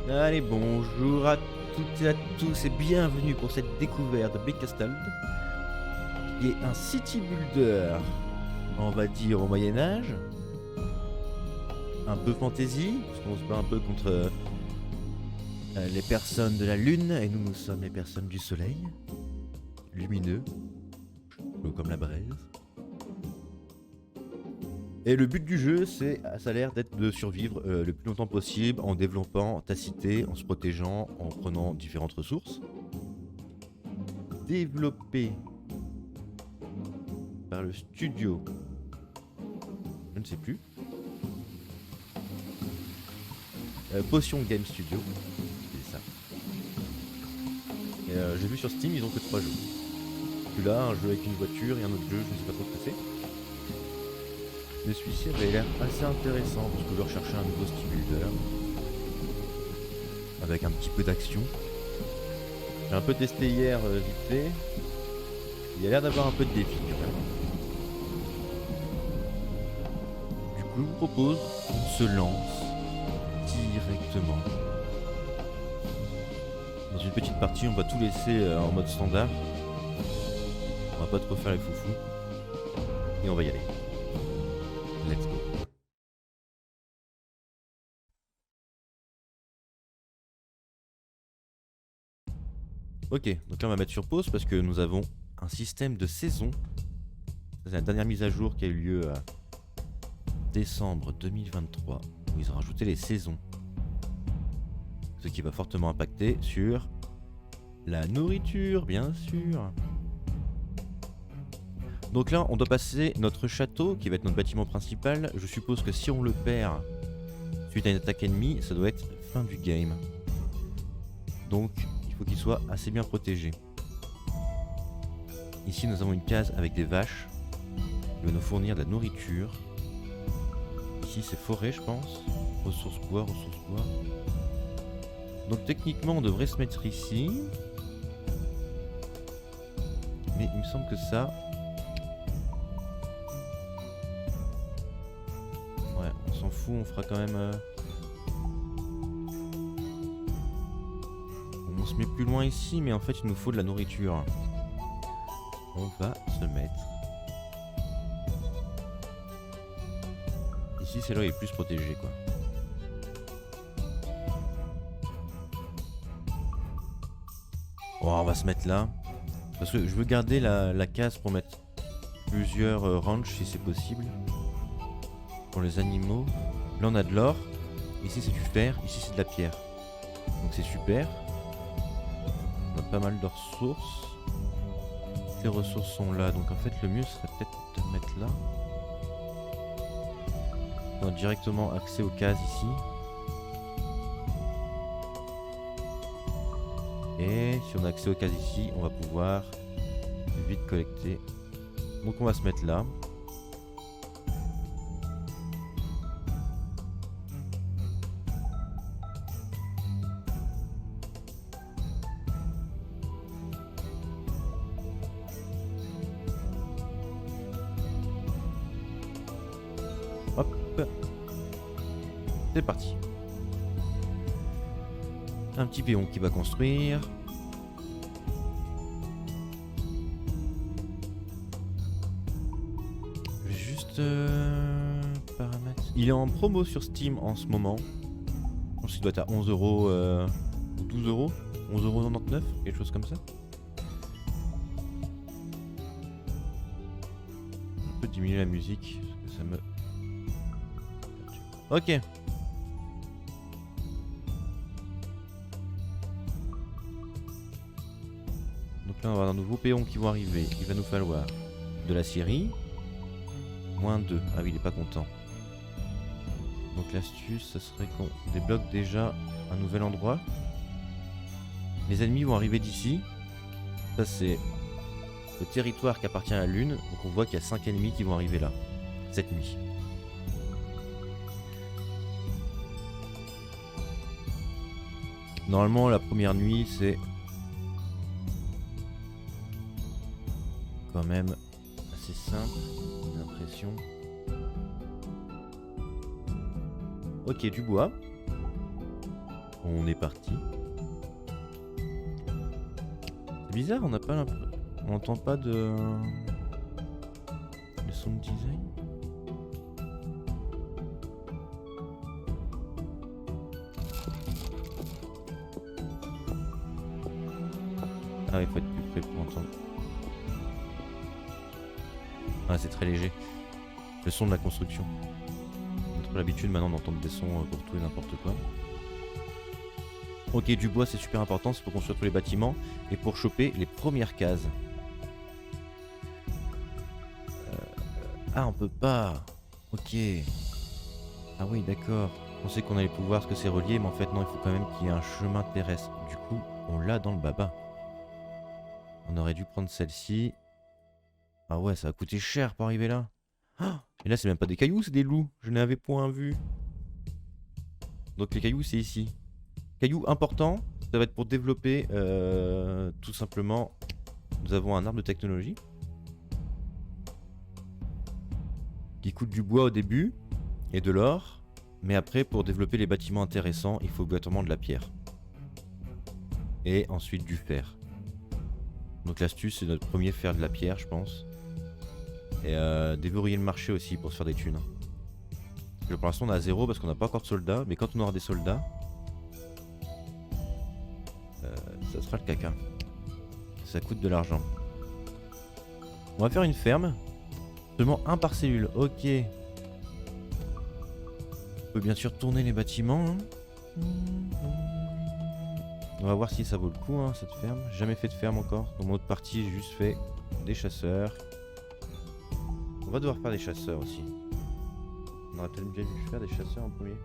Allez, bonjour à toutes et à tous et bienvenue pour cette découverte de Beckastald, qui est un city builder, on va dire au Moyen-Âge, un peu fantasy, parce qu'on se bat un peu contre les personnes de la Lune, et nous sommes les personnes du Soleil, lumineux, chauds comme la braise. Et le but du jeu, ça a l'air d'être de survivre le plus longtemps possible en développant ta cité, en se protégeant, en prenant différentes ressources. Développé par le studio, je ne sais plus, Potion Game Studio, c'est ça. Et j'ai vu sur Steam, ils ont que 3 jeux. Celui-là, un jeu avec une voiture et un autre jeu, je ne sais pas trop ce que c'est. Mais celui-ci avait l'air assez intéressant parce que je recherchais un nouveau style builder avec un petit peu d'action. J'ai un peu testé hier vite fait. Il y a l'air d'avoir un peu de défi quand même. Du coup, je vous propose qu'on se lance directement dans une petite partie. On va tout laisser en mode standard. On va pas trop faire les foufous. Et on va y aller. Let's go. Ok, donc là on va mettre sur pause parce que nous avons un système de saison. C'est la dernière mise à jour qui a eu lieu à décembre 2023 où ils ont rajouté les saisons. Ce qui va fortement impacter sur la nourriture, bien sûr. Donc là, on doit passer notre château, qui va être notre bâtiment principal. Je suppose que si on le perd suite à une attaque ennemie, ça doit être fin du game. Donc, il faut qu'il soit assez bien protégé. Ici, nous avons une case avec des vaches qui va nous fournir de la nourriture. Ici, c'est forêt, je pense. Ressources bois, ressources bois. Donc, techniquement, on devrait se mettre ici. Mais il me semble que ça... Ouais, on s'en fout, on fera quand même... On se met plus loin ici, mais en fait, il nous faut de la nourriture. On va se mettre... Ici, c'est là où il est plus protégé, quoi. Oh, on va se mettre là. Parce que je veux garder la case pour mettre plusieurs ranchs si c'est possible. Pour les animaux. Là on a de l'or. Ici c'est du fer. Ici c'est de la pierre. Donc c'est super. On a pas mal de ressources. Ces ressources sont là. Donc en fait le mieux serait peut-être de mettre là. On a directement accès aux cases ici. Et si on a accès aux cases ici, on va pouvoir vite collecter. Donc on va se mettre là. Hop. C'est parti. Un petit péon qui va construire. Juste paramètres. Il est en promo sur Steam en ce moment. Je pense qu'il doit être à 11 euros ou 12 euros. 11,99 €, quelque chose comme ça. On peut diminuer la musique parce que ça me... Ok. Donc là on va avoir un nouveau péon qui vont arriver. Il va nous falloir de la scierie. Moins 2. Ah oui, il est pas content. Donc l'astuce, ça serait qu'on débloque déjà un nouvel endroit. Les ennemis vont arriver d'ici. Ça c'est le territoire qui appartient à la Lune. Donc on voit qu'il y a 5 ennemis qui vont arriver là, cette nuit. Normalement la première nuit c'est quand même assez simple, j'ai l'impression. Ok, du bois. On est parti. C'est bizarre, on n'a pas l'impression... On n'entend pas de... Le sound design. Ah il faut être plus près pour entendre. Ah c'est très léger. Le son de la construction. On a trop l'habitude maintenant d'entendre des sons pour tout et n'importe quoi. Ok, du bois c'est super important, c'est pour construire tous les bâtiments et pour choper les premières cases. Ah on peut pas. Ok. Ah oui d'accord. On sait qu'on allait pouvoir ce que c'est relié, mais en fait non, il faut quand même qu'il y ait un chemin terrestre. Du coup, on l'a dans le baba. On aurait dû prendre celle-ci. Ah ouais, ça a coûté cher pour arriver là. Ah, et là c'est même pas des cailloux, c'est des loups. Je n'avais point vu. Donc les cailloux c'est ici. Cailloux important, ça va être pour développer tout simplement. Nous avons un arbre de technologie. Qui coûte du bois au début et de l'or. Mais après pour développer les bâtiments intéressants, il faut obligatoirement de la pierre. Et ensuite du fer. Donc l'astuce c'est notre premier fer de la pierre je pense. Et déverrouiller le marché aussi pour se faire des thunes. Parce que pour l'instant on est à 0 parce qu'on n'a pas encore de soldats. Mais quand on aura des soldats, ça sera le caca. Ça coûte de l'argent. On va faire une ferme. Seulement un par cellule, ok. On peut bien sûr tourner les bâtiments. Hein. On va voir si ça vaut le coup hein, cette ferme. J'ai jamais fait de ferme encore. Dans mon autre partie j'ai juste fait des chasseurs. On va devoir faire des chasseurs aussi. On aurait peut-être bien dû faire des chasseurs en premier.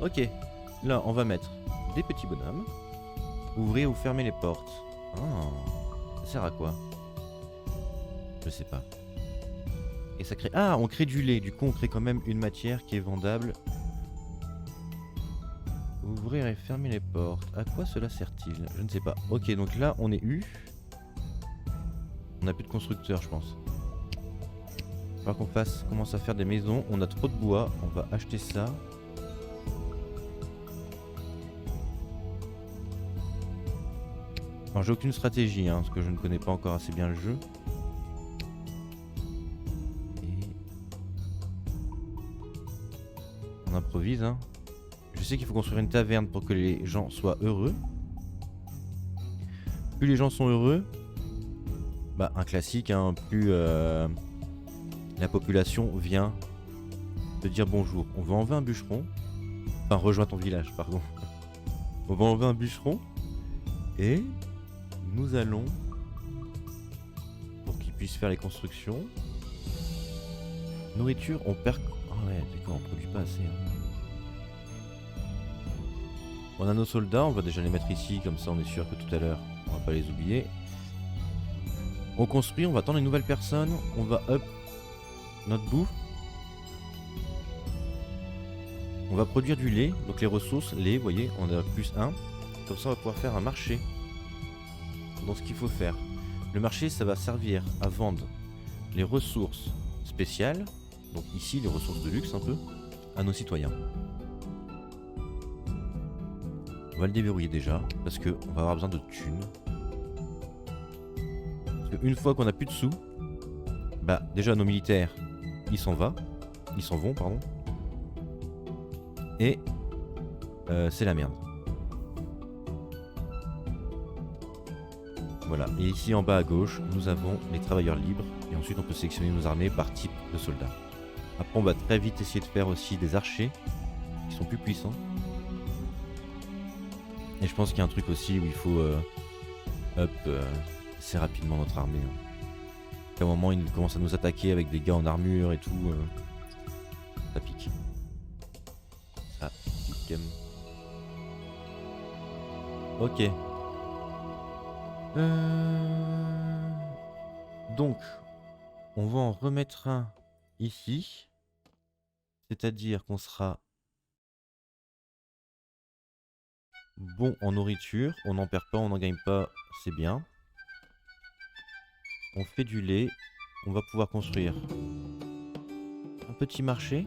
Ok, là on va mettre des petits bonhommes. Ouvrir ou fermer les portes. Ah, ça sert à quoi? Je sais pas. Et ça crée... Ah, on crée du lait. Du coup on crée quand même une matière qui est vendable. Ouvrir et fermer les portes. À quoi cela sert-il? Je ne sais pas. Ok, donc là on est U. On n'a plus de constructeurs je pense. Il va falloir qu'on commence à faire des maisons. On a trop de bois. On va acheter ça. Alors j'ai aucune stratégie, hein, parce que je ne connais pas encore assez bien le jeu. Et... on improvise, hein. Je sais qu'il faut construire une taverne pour que les gens soient heureux. Plus les gens sont heureux, bah un classique, hein, plus la population vient te dire bonjour. On va enlever un bûcheron. Enfin, rejoins ton village, pardon. On va enlever un bûcheron. Et... nous allons, pour qu'ils puissent faire les constructions. Nourriture, on perd... Ah ouais, d'accord, on produit pas assez. Hein. On a nos soldats, on va déjà les mettre ici, comme ça on est sûr que tout à l'heure, on va pas les oublier. On construit, on va attendre une nouvelle personne, on va up notre bouffe. On va produire du lait, donc les ressources, lait, vous voyez, on a plus 1. Comme ça on va pouvoir faire un marché. Dans ce qu'il faut faire. Le marché ça va servir à vendre les ressources spéciales, donc ici les ressources de luxe un peu, à nos citoyens. On va le déverrouiller déjà, parce qu'on va avoir besoin de thunes. Parce qu'une fois qu'on a plus de sous, bah déjà nos militaires, ils s'en vont, pardon. Et c'est la merde. Voilà, et ici en bas à gauche, nous avons les travailleurs libres, et ensuite on peut sélectionner nos armées par type de soldats. Après on va très vite essayer de faire aussi des archers, qui sont plus puissants. Et je pense qu'il y a un truc aussi où il faut up assez rapidement notre armée. qu'à un moment ils commencent à nous attaquer avec des gars en armure et tout. Ça pique. Ça pique. Ok. Donc, on va en remettre un ici. C'est-à-dire qu'on sera bon en nourriture. On n'en perd pas, on n'en gagne pas, c'est bien. On fait du lait. On va pouvoir construire un petit marché.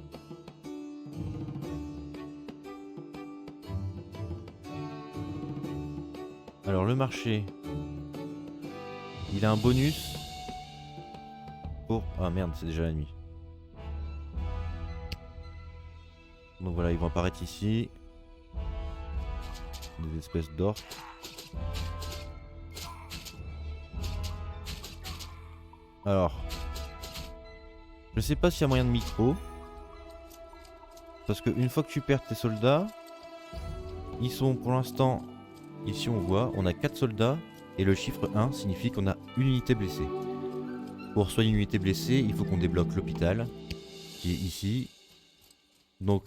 Alors le marché, il a un bonus pour... Ah merde, c'est déjà la nuit. Donc voilà, ils vont apparaître ici. Des espèces d'orques. Alors, je sais pas s'il y a moyen de micro. Parce que une fois que tu perds tes soldats, ils sont pour l'instant... Ici on voit, on a 4 soldats. Et le chiffre 1 signifie qu'on a une unité blessée. Pour soigner une unité blessée, il faut qu'on débloque l'hôpital. Qui est ici. Donc,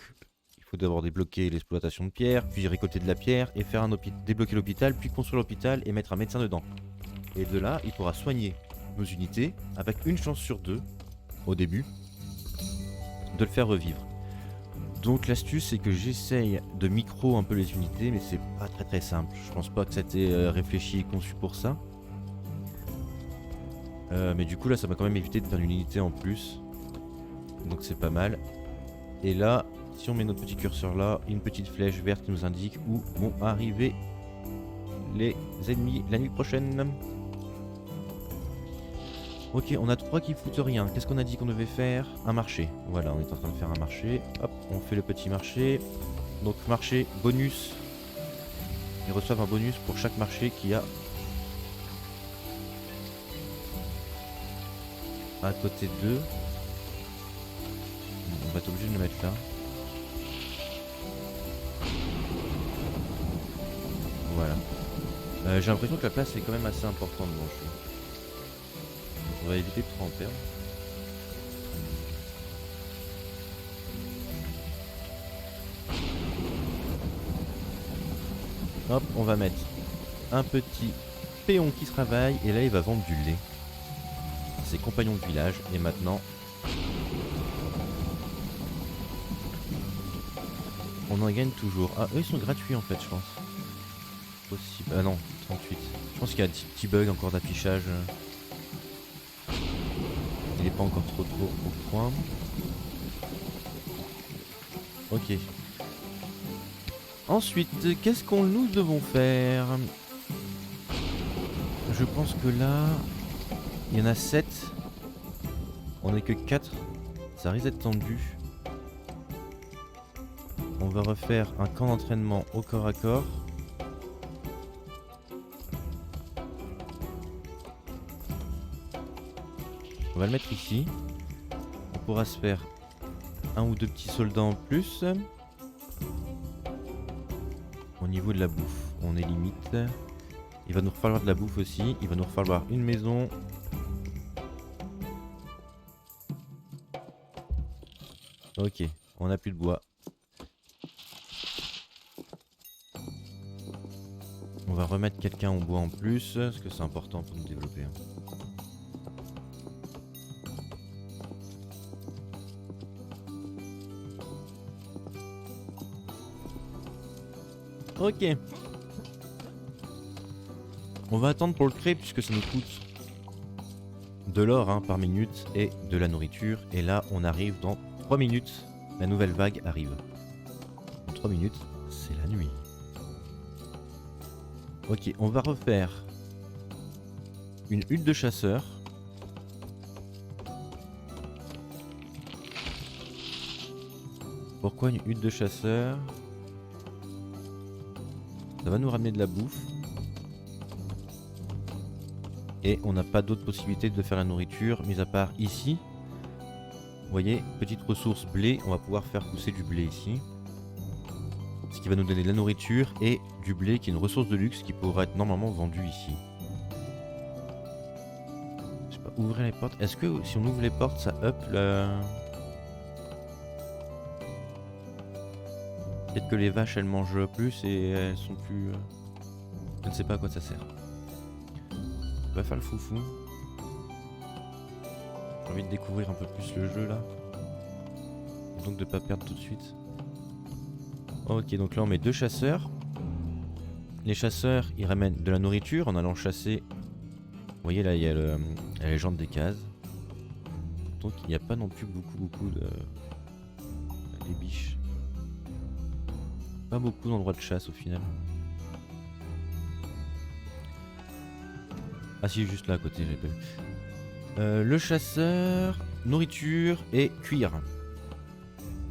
il faut d'abord débloquer l'exploitation de pierre, puis récolter de la pierre, et faire débloquer l'hôpital, puis construire l'hôpital et mettre un médecin dedans. Et de là, il pourra soigner nos unités, avec une chance sur 2, au début, de le faire revivre. Donc l'astuce, c'est que j'essaye de micro un peu les unités, mais c'est pas très simple. Je pense pas que ça ait été réfléchi et conçu pour ça. Mais du coup là, ça m'a quand même évité de perdre une unité en plus. Donc c'est pas mal. Et là, si on met notre petit curseur là, une petite flèche verte qui nous indique où vont arriver les ennemis la nuit prochaine. Ok, on a 3 qui foutent rien. Qu'est-ce qu'on a dit qu'on devait faire? Un marché. Voilà, on est en train de faire un marché. Hop, on fait le petit marché. Donc marché, bonus. Ils reçoivent un bonus pour chaque marché qu'il y a à côté d'eux. On va être obligé de le mettre là. Voilà. J'ai l'impression que la place est quand même assez importante dans le jeu. On va éviter de trop en perdre. Hop, on va mettre un petit péon qui se travaille et là il va vendre du lait. Ses compagnons de village et maintenant on en gagne toujours. Ah, eux ils sont gratuits en fait, je pense. Possible. Ah non, 38. Je pense qu'il y a un petit bug encore d'affichage. Il n'est pas encore trop au point. Ok. Ensuite, qu'est-ce qu'on nous devons faire? Je pense que là, il y en a 7. On n'est que 4. Ça risque d'être tendu. On va refaire un camp d'entraînement au corps à corps. On va le mettre ici. On pourra se faire un ou deux petits soldats en plus. Au niveau de la bouffe, on est limite. Il va nous falloir de la bouffe aussi. Il va nous falloir une maison. Ok, on n'a plus de bois. On va remettre quelqu'un au bois en plus, parce que c'est important pour nous développer. Ok. On va attendre pour le créer puisque ça nous coûte de l'or hein, par minute et de la nourriture. Et là, on arrive dans 3 minutes. La nouvelle vague arrive. Dans 3 minutes, c'est la nuit. Ok, on va refaire une hutte de chasseur. Pourquoi une hutte de chasseur? Ça va nous ramener de la bouffe. Et on n'a pas d'autre possibilité de faire la nourriture, mis à part ici. Vous voyez, petite ressource blé, on va pouvoir faire pousser du blé ici. Ce qui va nous donner de la nourriture et du blé qui est une ressource de luxe qui pourra être normalement vendue ici. Je sais pas, ouvrir les portes. Est-ce que si on ouvre les portes, ça up la... Peut-être que les vaches elles mangent plus et elles sont plus... Je ne sais pas à quoi ça sert. On va faire le foufou. J'ai envie de découvrir un peu plus le jeu là. Et donc de pas perdre tout de suite. Ok, donc là on met 2 chasseurs. Les chasseurs ils ramènent de la nourriture en allant chasser. Vous voyez là il y a la légende des cases. Donc il n'y a pas non plus beaucoup de... des biches. Pas beaucoup d'endroits de chasse au final. Ah si, juste là à côté, j'ai pas vu. Le chasseur, nourriture et cuir.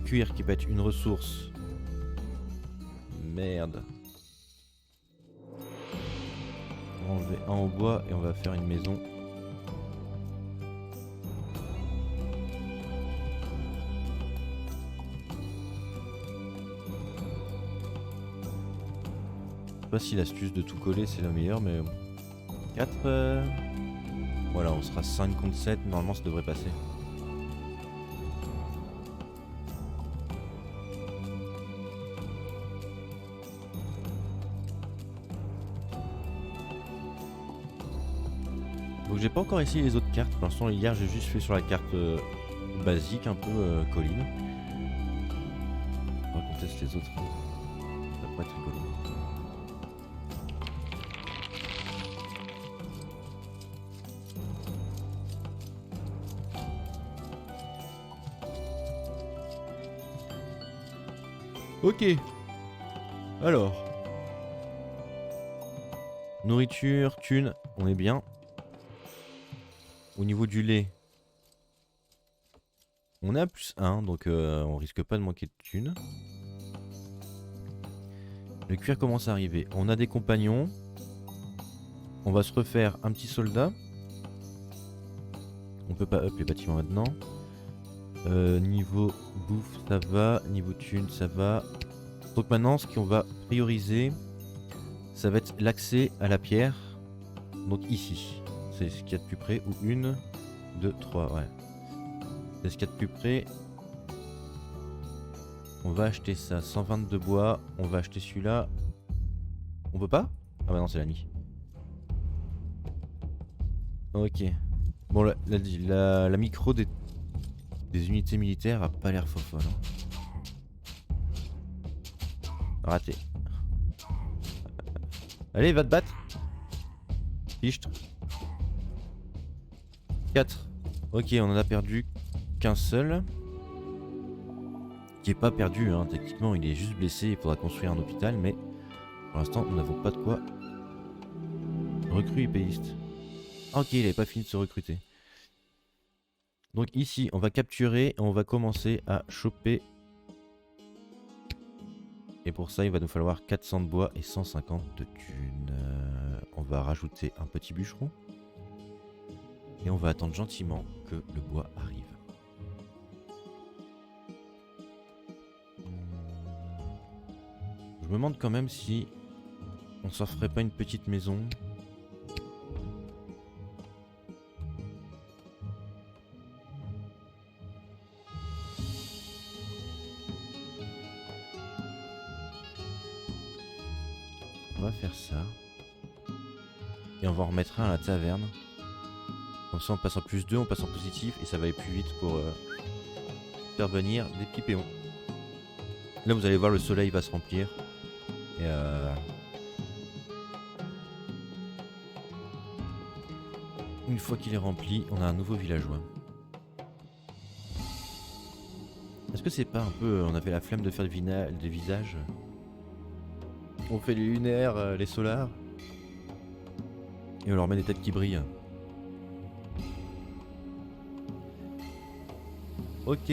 Cuir qui peut être une ressource. Merde. On va enlever un en bois et on va faire une maison. Je sais pas si l'astuce de tout coller c'est la meilleure, mais 4. Voilà, on sera 5 contre 7, normalement ça devrait passer. Donc j'ai pas encore essayé les autres cartes, pour l'instant hier j'ai juste fait sur la carte basique, un peu colline. On va qu'on teste les autres. Ça pourrait être rigolo. Ok. Alors. Nourriture, thune, on est bien. Au niveau du lait, on est à +1, donc on risque pas de manquer de thunes. Le cuir commence à arriver. On a des compagnons. On va se refaire un petit soldat. On peut pas up les bâtiments maintenant. Niveau bouffe, ça va. Niveau thune, ça va. Donc maintenant, ce qu'on va prioriser, ça va être l'accès à la pierre. Donc ici. C'est ce qu'il y a de plus près. Ou 1, 2, 3, ouais. C'est ce qu'il y a de plus près. On va acheter ça. 122 bois. On va acheter celui-là. On peut pas? Ah bah non, c'est la nuit. Ok. Bon, la micro des unités militaires a pas l'air fofolle. Raté. Allez, va te battre. Fichtre. 4. Ok, on en a perdu qu'un seul. Qui est pas perdu, hein. Techniquement, il est juste blessé. Il faudra construire un hôpital, mais pour l'instant, nous n'avons pas de quoi. Recrue épéiste. Ah, ok, il n'avait pas fini de se recruter. Donc ici, on va capturer et on va commencer à choper. Et pour ça, il va nous falloir 400 de bois et 150 de thunes. On va rajouter un petit bûcheron. Et on va attendre gentiment que le bois arrive. Je me demande quand même si on s'en ferait pas une petite maison. On va faire ça. Et on va en remettre un à la taverne. Comme ça on passe en +2, on passe en positif et ça va aller plus vite pour faire venir des petits péons. Là vous allez voir, le soleil va se remplir. Et une fois qu'il est rempli, on a un nouveau villageois. Est-ce que c'est pas un peu... on avait la flemme de faire des visages? On fait les lunaires, les solars. Et on leur met des têtes qui brillent. Ok.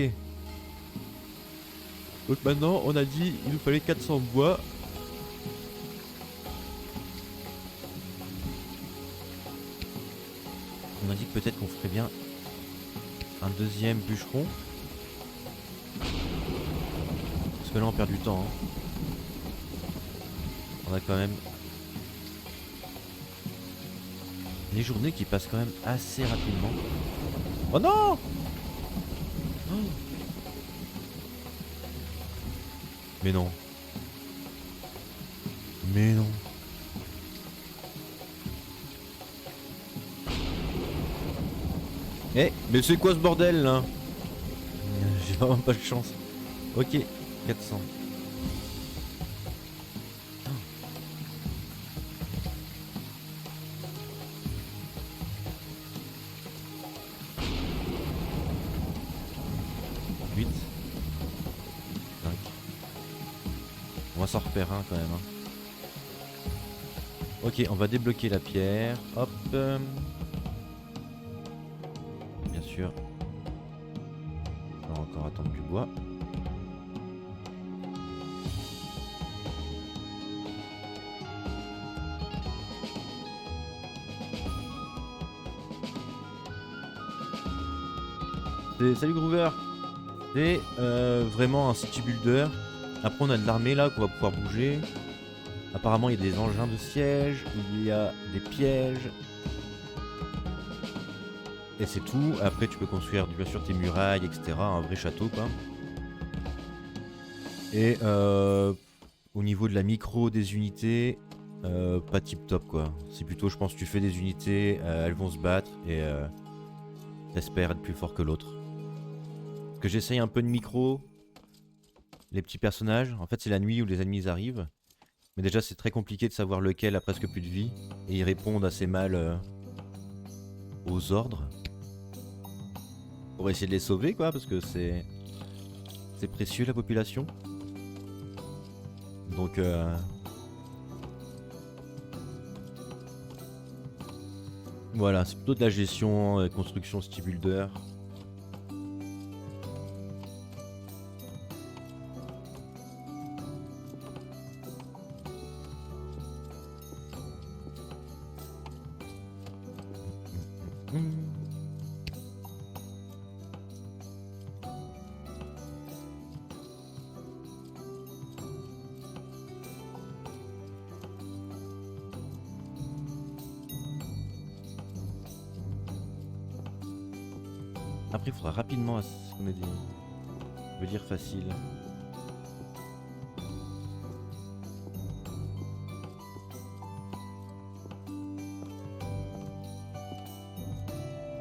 Donc maintenant, on a dit il nous fallait 400 bois. On a dit que peut-être qu'on ferait bien un deuxième bûcheron. Parce que là on perd du temps. Hein. On a quand même Les journées qui passent quand même assez rapidement. Oh non! Oh. Mais non. Mais non. Eh, mais c'est quoi ce bordel là? J'ai vraiment pas de chance. Ok, 400. On va s'en repérer un quand même. Hein. Ok, on va débloquer la pierre. Hop. Bien sûr. On va encore attendre du bois. Salut Groover. C'est vraiment un city builder. Après on a de l'armée là qu'on va pouvoir bouger. Apparemment il y a des engins de siège, il y a des pièges. Et c'est tout. Après tu peux construire bien sûr tes murailles, etc. Un vrai château quoi. Et au niveau de la micro des unités, pas tip top quoi. C'est plutôt je pense tu fais des unités, elles vont se battre et t'espères être plus fort que l'autre. Que j'essaye un peu de micro. Les petits personnages, en fait c'est la nuit où les ennemis arrivent. Mais déjà c'est très compliqué de savoir lequel a presque plus de vie. Et ils répondent assez mal aux ordres. Pour essayer de les sauver quoi, parce que c'est précieux la population. Donc voilà, c'est plutôt de la gestion, construction city builder. Après, il faudra rapidement qu'on ait des... Je veux dire facile.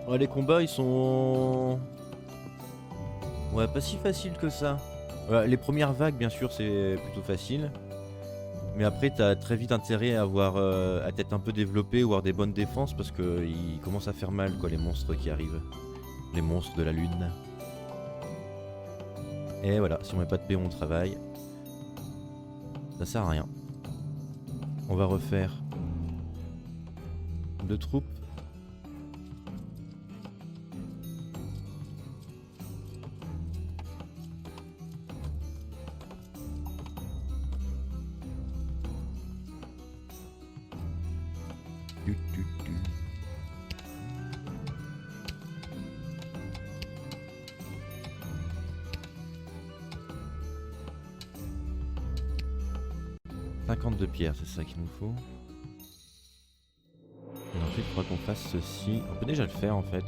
Oh, les combats, ils sont... Ouais, pas si faciles que ça. Les premières vagues, bien sûr, c'est plutôt facile. Mais après, t'as très vite intérêt à avoir à t'être un peu développé ou avoir des bonnes défenses parce que ils commencent à faire mal, quoi, les monstres qui arrivent. Les monstres de la lune. Et voilà, si on met pas de péon au travail, ça sert à rien. On va refaire 2 troupes. Du, du, du. De pierres, c'est ça qu'il nous faut. Et ensuite, il faudra qu'on fasse ceci. On peut déjà le faire en fait.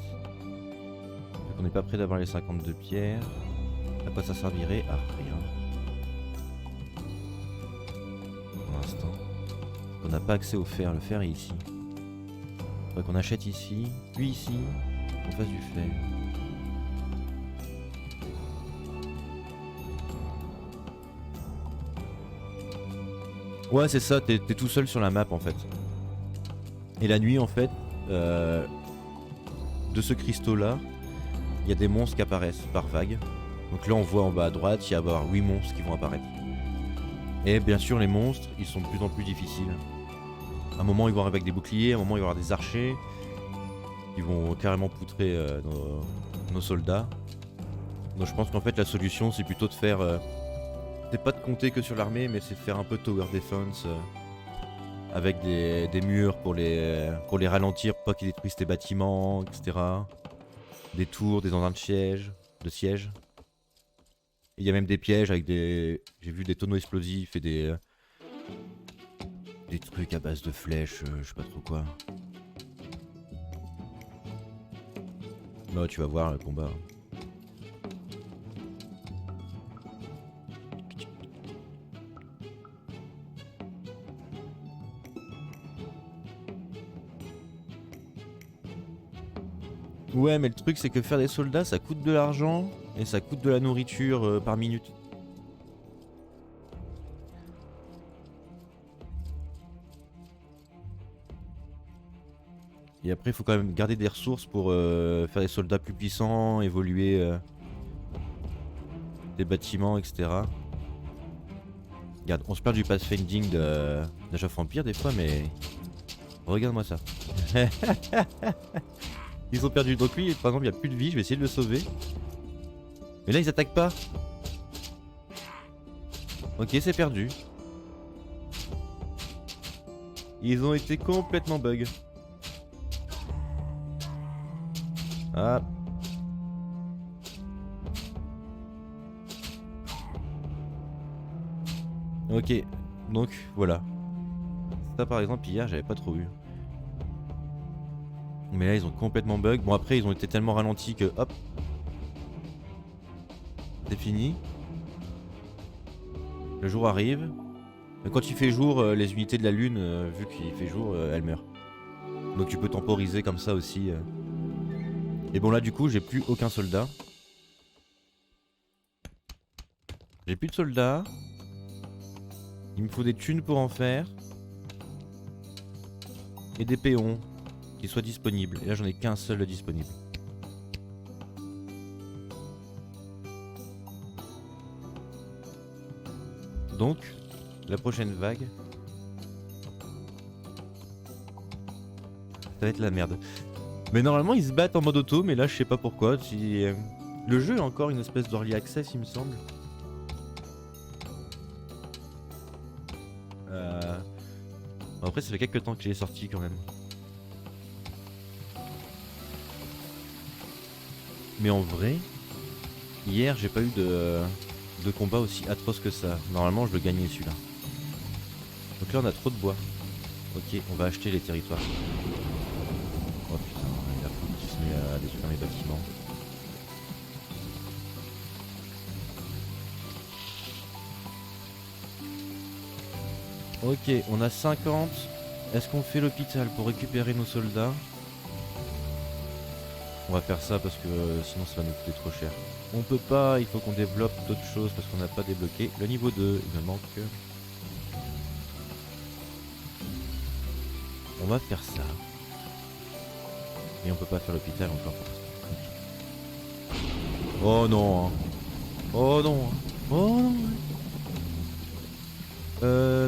On n'est pas prêt d'avoir les 52 pierres. À quoi ça servirait? À rien. Pour l'instant. On n'a pas accès au fer. Le fer est ici. Il faudrait qu'on achète ici, puis ici, qu'on fasse du fer. Ouais, c'est ça, t'es tout seul sur la map en fait. Et la nuit en fait, de ce cristaux là, il y a des monstres qui apparaissent par vague. Donc là on voit en bas à droite, il y a 8 monstres qui vont apparaître. Et bien sûr les monstres, ils sont de plus en plus difficiles. À un moment ils vont arriver avec des boucliers, à un moment il va y avoir des archers. Ils vont carrément poutrer nos soldats. Donc je pense qu'en fait la solution c'est plutôt de faire... c'est pas de compter que sur l'armée, mais c'est de faire un peu tower defense avec des murs pour les ralentir, pour pas qu'ils détruisent tes bâtiments, etc. Des tours, des engins de siège. Il y a même des pièges avec des... J'ai vu des tonneaux explosifs et des trucs à base de flèches, je sais pas trop quoi. Non, tu vas voir le combat. Ouais, mais le truc, c'est que faire des soldats, ça coûte de l'argent et ça coûte de la nourriture par minute. Et après, il faut quand même garder des ressources pour faire des soldats plus puissants, évoluer des bâtiments, etc. Regarde, on se perd du pathfinding d'Age of Empire des fois, mais regarde-moi ça. Ils ont perdu. Donc lui, par exemple, il n'y a plus de vie, je vais essayer de le sauver. Mais là, ils attaquent pas. Ok, c'est perdu. Ils ont été complètement bug. Ah. Ok, donc voilà. Ça par exemple hier j'avais pas trop eu. Mais là ils ont complètement bug. Bon après ils ont été tellement ralentis que hop. C'est fini. Le jour arrive. Mais quand il fait jour, les unités de la lune, vu qu'il fait jour, elles meurent. Donc tu peux temporiser comme ça aussi. Et bon là du coup j'ai plus aucun soldat. J'ai plus de soldats. Il me faut des thunes pour en faire. Et des péons qui soient disponibles. Et là j'en ai qu'un seul de disponible. Donc, la prochaine vague, ça va être la merde. Mais normalement ils se battent en mode auto, mais là je sais pas pourquoi. Le jeu a encore une espèce d'early access il me semble. Après ça fait quelques temps qu'il est sorti quand même. Mais en vrai, hier j'ai pas eu de combat aussi atroce que ça. Normalement je le gagnais celui-là. Donc là on a trop de bois. Ok, on va acheter les territoires. Oh putain, il a foutu qui se met à détruire mes bâtiments. Ok, on a 50. Est-ce qu'on fait l'hôpital pour récupérer nos soldats? On va faire ça parce que sinon ça va nous coûter trop cher. On peut pas, il faut qu'on développe d'autres choses parce qu'on n'a pas débloqué. Le niveau 2, il me manque. On va faire ça. Et on peut pas faire l'hôpital encore pour l'instant. Oh non hein. Oh non hein. Oh non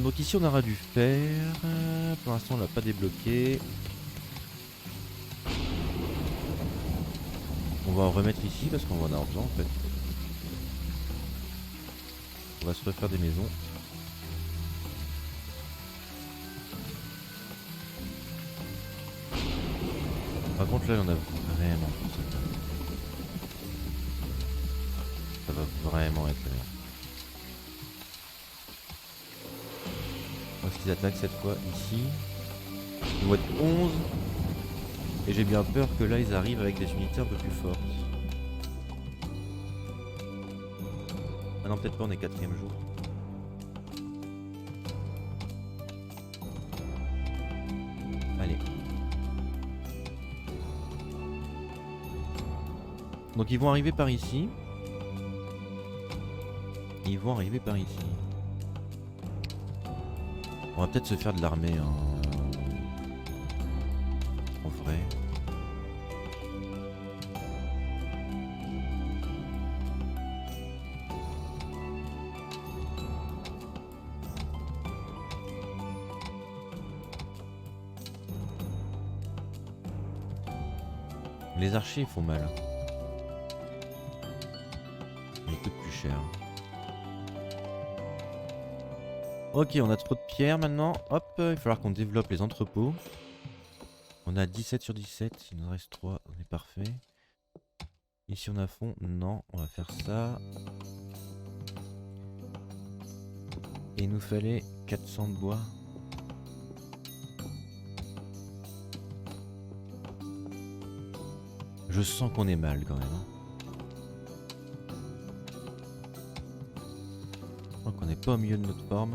donc ici on aura dû faire. Pour l'instant on l'a pas débloqué. On va en remettre ici parce qu'on va en avoir besoin en fait. On va se refaire des maisons. Par contre là il y en a vraiment pour ça. Ça va vraiment être la merde. Est-ce qu'ils attaquent cette fois ici? Ils vont être 11. Et j'ai bien peur que là ils arrivent avec des unités un peu plus fortes. Ah non peut-être pas, on est 4ème jour. Allez. Donc ils vont arriver par ici. Ils vont arriver par ici. On va peut-être se faire de l'armée en vrai. Les archers ils font mal. Ils coûtent plus cher. Ok, on a trop de pierres maintenant. Hop, il va falloir qu'on développe les entrepôts. On a 17 sur 17, il nous en reste 3, on est parfait. Ici on a fond, non, on va faire ça. Et il nous fallait 400 de bois. Je sens qu'on est mal quand même. Je crois qu'on n'est pas au milieu de notre forme.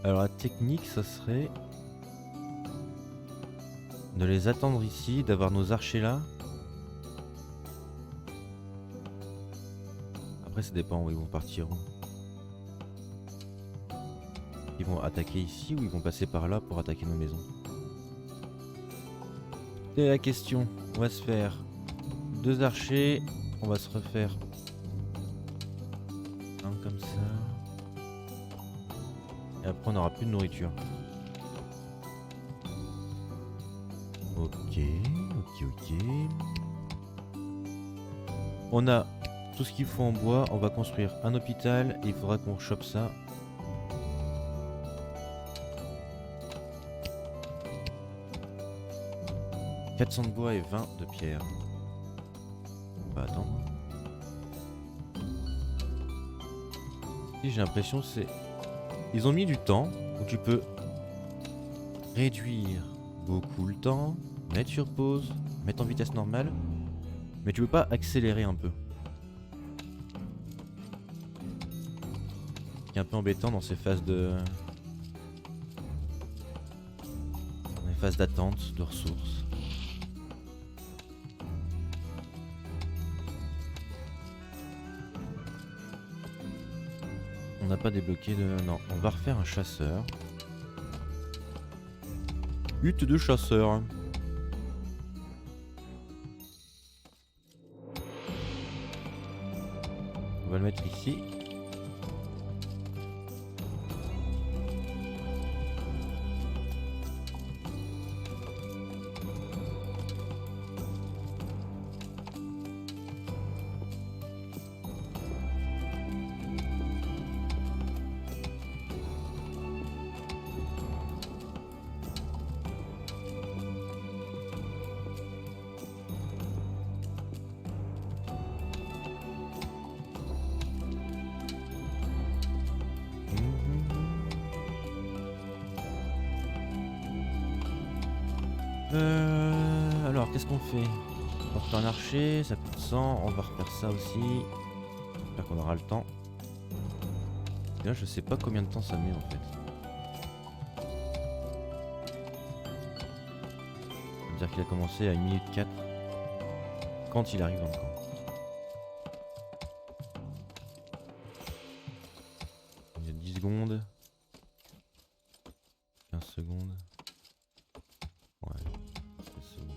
Alors la technique, ça serait de les attendre ici, d'avoir nos archers là. Après ça dépend où ils vont partir. Ils vont attaquer ici ou ils vont passer par là pour attaquer nos maisons. C'est la question. On va se faire 2 archers. On va se refaire un comme ça. Et après on n'aura plus de nourriture. Ok. On a tout ce qu'il faut en bois. On va construire un hôpital et il faudra qu'on chope ça. « 400 de bois et 20 de pierre. » On va attendre. Si j'ai l'impression c'est... Ils ont mis du temps où tu peux réduire beaucoup le temps, mettre sur pause, mettre en vitesse normale, mais tu peux pas accélérer un peu. Ce qui est un peu embêtant dans ces phases de... Dans les phases d'attente, de ressources. On n'a pas débloqué de... Non, on va refaire un chasseur. Hutte de chasseur. On va le mettre ici. Alors, qu'est-ce qu'on fait? On va refaire un archer, ça coûte 100, on va refaire ça aussi. J'espère qu'on aura le temps. Et là, je sais pas combien de temps ça met en fait. Ça veut dire qu'il a commencé à 1 minute 4 quand il arrive dans le camp. Il y a 10 secondes. 15 secondes. Ouais, 16 secondes.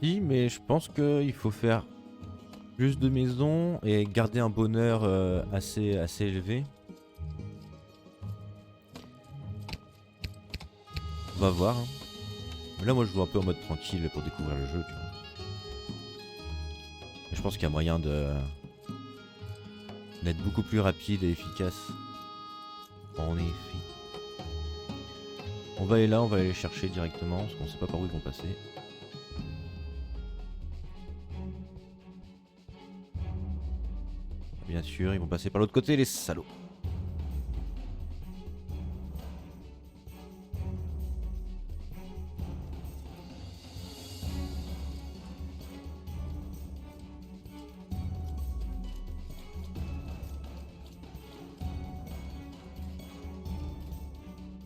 Si, mais je pense qu'il faut faire plus de maisons et garder un bonheur assez élevé. On va voir. Hein. Là, moi, je joue un peu en mode tranquille pour découvrir le jeu. Tu vois. Et je pense qu'il y a moyen d'être beaucoup plus rapide et efficace. En effet. On va aller là, on va aller les chercher directement parce qu'on sait pas par où ils vont passer. Bien sûr, ils vont passer par l'autre côté, les salauds.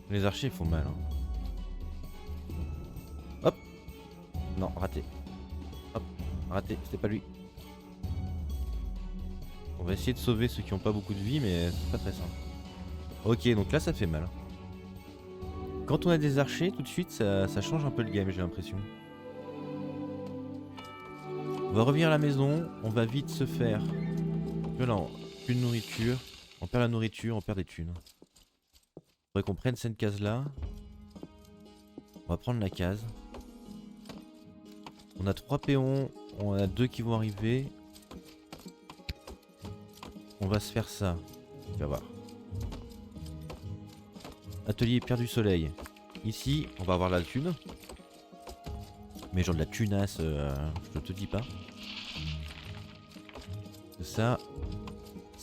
Les archers font mal. Hein. Hop. Non, raté. Hop, raté, c'était pas lui. On va essayer de sauver ceux qui n'ont pas beaucoup de vie, mais c'est pas très simple. Ok, donc là ça fait mal. Quand on a des archers, tout de suite ça change un peu le game, j'ai l'impression. On va revenir à la maison, on va vite se faire... Là, plus de nourriture. On perd la nourriture, on perd des thunes. Faudrait qu'on prenne cette case là. On va prendre la case. On a 3 péons, on a 2 qui vont arriver. On va se faire ça. Tu vas voir. Atelier Pierre du Soleil. ici, on va avoir la thune. Mais genre de la tunasse, je te dis pas. Ça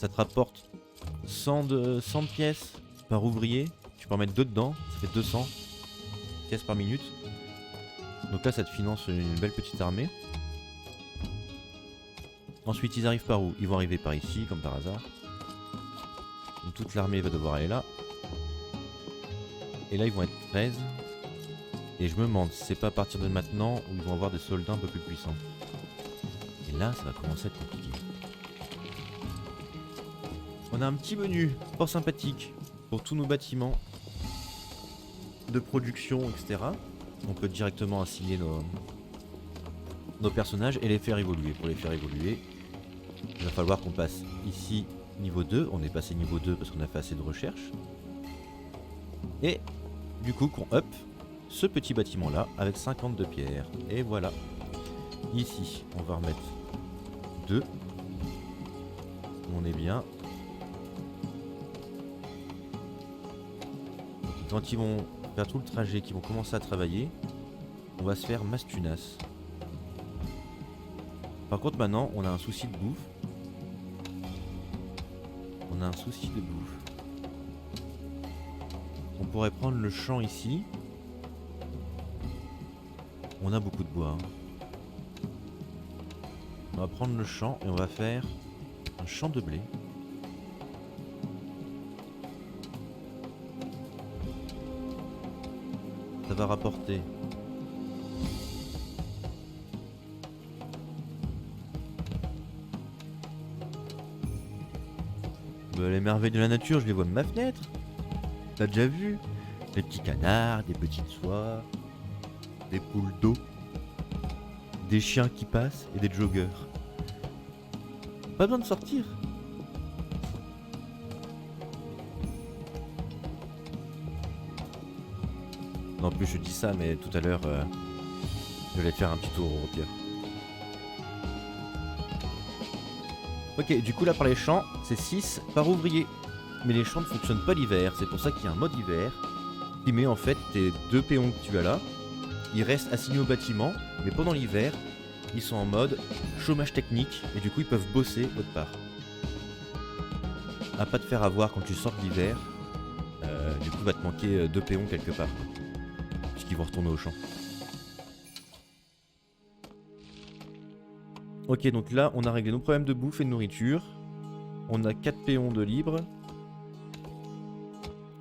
te rapporte 100 de pièces par ouvrier. Tu peux en mettre 2 dedans, ça fait 200 pièces par minute. Donc là, ça te finance une belle petite armée. Ensuite, ils arrivent par où? Ils vont arriver par ici, comme par hasard. Donc, toute l'armée va devoir aller là. Et là, ils vont être 13. Et je me demande si c'est pas à partir de maintenant où ils vont avoir des soldats un peu plus puissants. Et là, ça va commencer à être compliqué. On a un petit menu fort sympathique pour tous nos bâtiments de production, etc. On peut directement assigner nos personnages et les faire évoluer. Pour les faire évoluer, il va falloir qu'on passe ici niveau 2. On est passé niveau 2 parce qu'on a fait assez de recherche. Et du coup qu'on up ce petit bâtiment là avec 52 pierres. Et voilà. Ici on va remettre 2. On est bien. Quand ils vont faire tout le trajet, qu'ils vont commencer à travailler, on va se faire masse tunasse. Par contre maintenant on a un souci de bouffe. On a un souci de bouffe. On pourrait prendre le champ ici. On a beaucoup de bois. On va prendre le champ et on va faire un champ de blé. Ça va rapporter les merveilles de la nature, je les vois de ma fenêtre. T'as déjà vu? Des petits canards, des petites soies, des poules d'eau, des chiens qui passent et des joggers. Pas besoin de sortir. Non, en plus je dis ça, mais tout à l'heure, je vais faire un petit tour au pire. Ok, du coup là par les champs, c'est 6 par ouvrier. Mais les champs ne fonctionnent pas l'hiver, c'est pour ça qu'il y a un mode hiver qui met en fait tes 2 péons que tu as là. Ils restent assignés au bâtiment, mais pendant l'hiver, ils sont en mode chômage technique et du coup ils peuvent bosser autre part. À pas te faire avoir quand tu sors de l'hiver, du coup va te manquer 2 péons quelque part. Puisqu'ils vont retourner au champ. Ok, donc là on a réglé nos problèmes de bouffe et de nourriture. On a 4 péons de libre.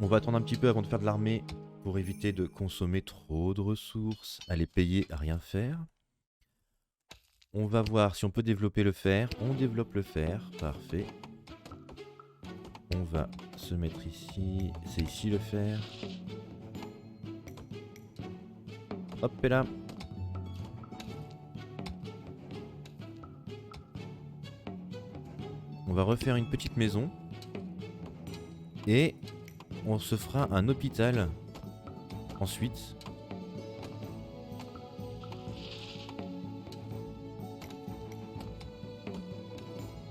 On va attendre un petit peu avant de faire de l'armée pour éviter de consommer trop de ressources, à les payer à rien faire. On va voir si on peut développer le fer. On développe le fer, parfait. On va se mettre ici. C'est ici le fer. Hop et là. On va refaire une petite maison. Et on se fera un hôpital ensuite.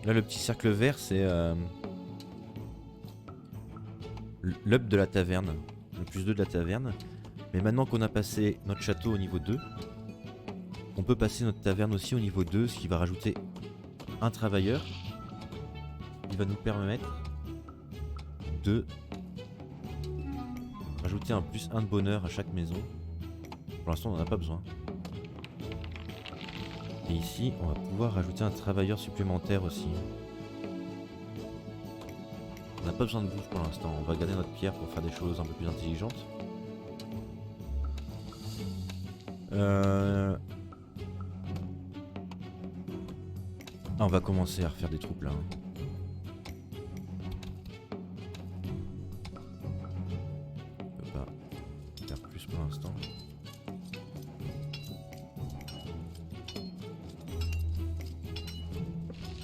Là le petit cercle vert c'est l'hub de la taverne. Le plus 2 de la taverne. Mais maintenant qu'on a passé notre château au niveau 2, on peut passer notre taverne aussi au niveau 2, ce qui va rajouter un travailleur. Il va nous permettre de rajouter un plus 1 de bonheur à chaque maison. Pour l'instant on n'en a pas besoin. Et ici on va pouvoir rajouter un travailleur supplémentaire aussi. On n'a pas besoin de bouffe pour l'instant, on va garder notre pierre pour faire des choses un peu plus intelligentes. Ah, on va commencer à refaire des troupes là. On peut pas faire plus pour l'instant.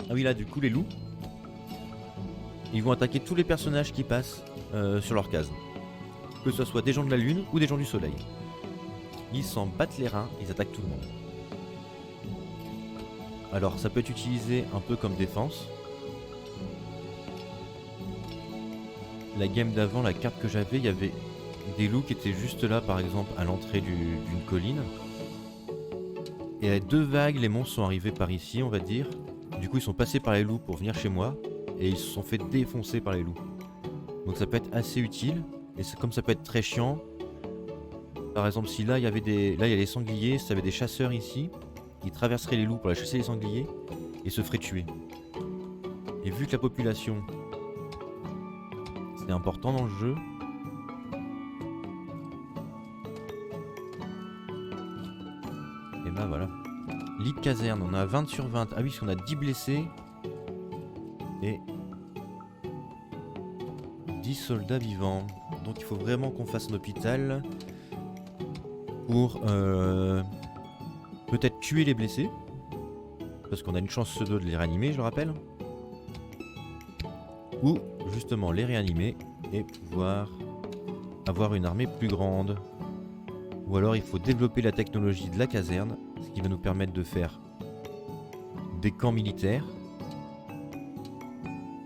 Ah oui là du coup les loups, ils vont attaquer tous les personnages qui passent sur leur case. Que ce soit des gens de la lune ou des gens du soleil. Ils s'en battent les reins, ils attaquent tout le monde. Alors ça peut être utilisé un peu comme défense. La game d'avant, la carte que j'avais, il y avait des loups qui étaient juste là, par exemple, à l'entrée d'une colline. Et à 2 vagues, les monstres sont arrivés par ici, on va dire. Du coup, ils sont passés par les loups pour venir chez moi. Et ils se sont fait défoncer par les loups. Donc ça peut être assez utile. Et comme ça peut être très chiant. Par exemple, si là, il y avait là, il y a les sangliers. Si il y avait des chasseurs ici, ils traverseraient les loups pour aller chasser les sangliers. Et se feraient tuer. Et vu que la population, c'est important dans le jeu. Et ben voilà. Lit de caserne, on a 20 sur 20. Ah oui, parce qu'on a 10 blessés. Et 10 soldats vivants. Donc il faut vraiment qu'on fasse un hôpital pour peut-être tuer les blessés. Parce qu'on a une chance sur 2 de les réanimer, je le rappelle. Ou justement les réanimer et pouvoir avoir une armée plus grande. Ou alors il faut développer la technologie de la caserne, ce qui va nous permettre de faire des camps militaires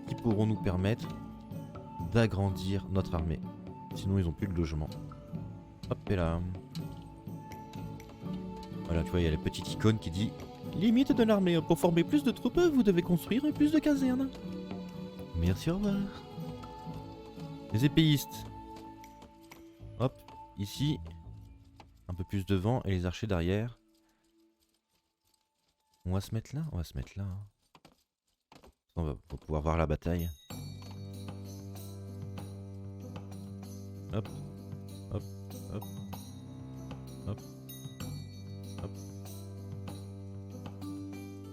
qui pourront nous permettre d'agrandir notre armée. Sinon ils n'ont plus de logement. Hop et là. Voilà, tu vois, il y a la petite icône qui dit limite de l'armée. Pour former plus de troupes, vous devez construire plus de casernes. Merci, au revoir. Les épéistes. Hop, ici. Un peu plus devant et les archers derrière. On va se mettre là. On va se mettre là. On va pouvoir voir la bataille. Hop, hop, hop, hop, hop.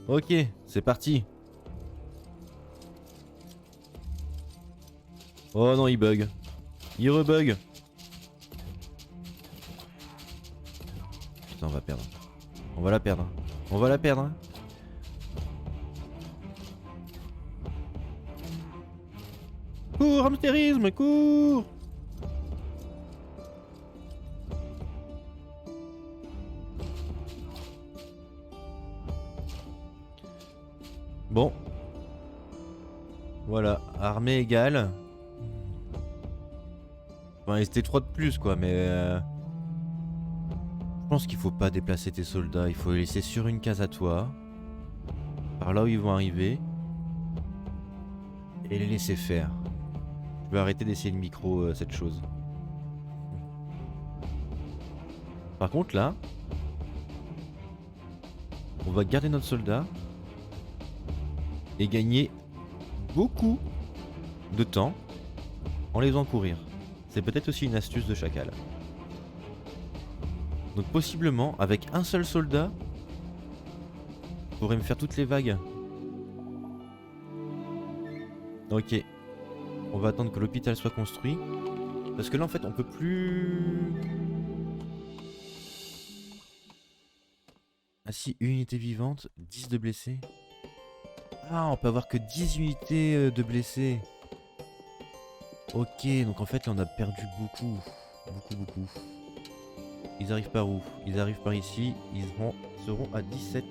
Ok, c'est parti. Oh non, il bug. Il rebug. Putain, on va perdre. On va la perdre. On va la perdre. Cours, hamstérisme, cours. Bon. Voilà, armée égale. Enfin, c'était 3 de plus quoi, mais... Je pense qu'il faut pas déplacer tes soldats, il faut les laisser sur une case à toi. Par là où ils vont arriver. Et les laisser faire. Je vais arrêter d'essayer le micro, cette chose. Par contre là... On va garder notre soldat. Et gagner beaucoup de temps en les faisant courir. C'est peut-être aussi une astuce de chacal. Donc possiblement, avec un seul soldat, on pourrait me faire toutes les vagues. Ok. On va attendre que l'hôpital soit construit. Parce que là en fait on peut plus... Ah si, une unité vivante, 10 de blessés. Ah, on peut avoir que 10 unités de blessés. Ok, donc en fait là on a perdu beaucoup. Beaucoup. Ils arrivent par où? Ils arrivent par ici. Ils seront à 17.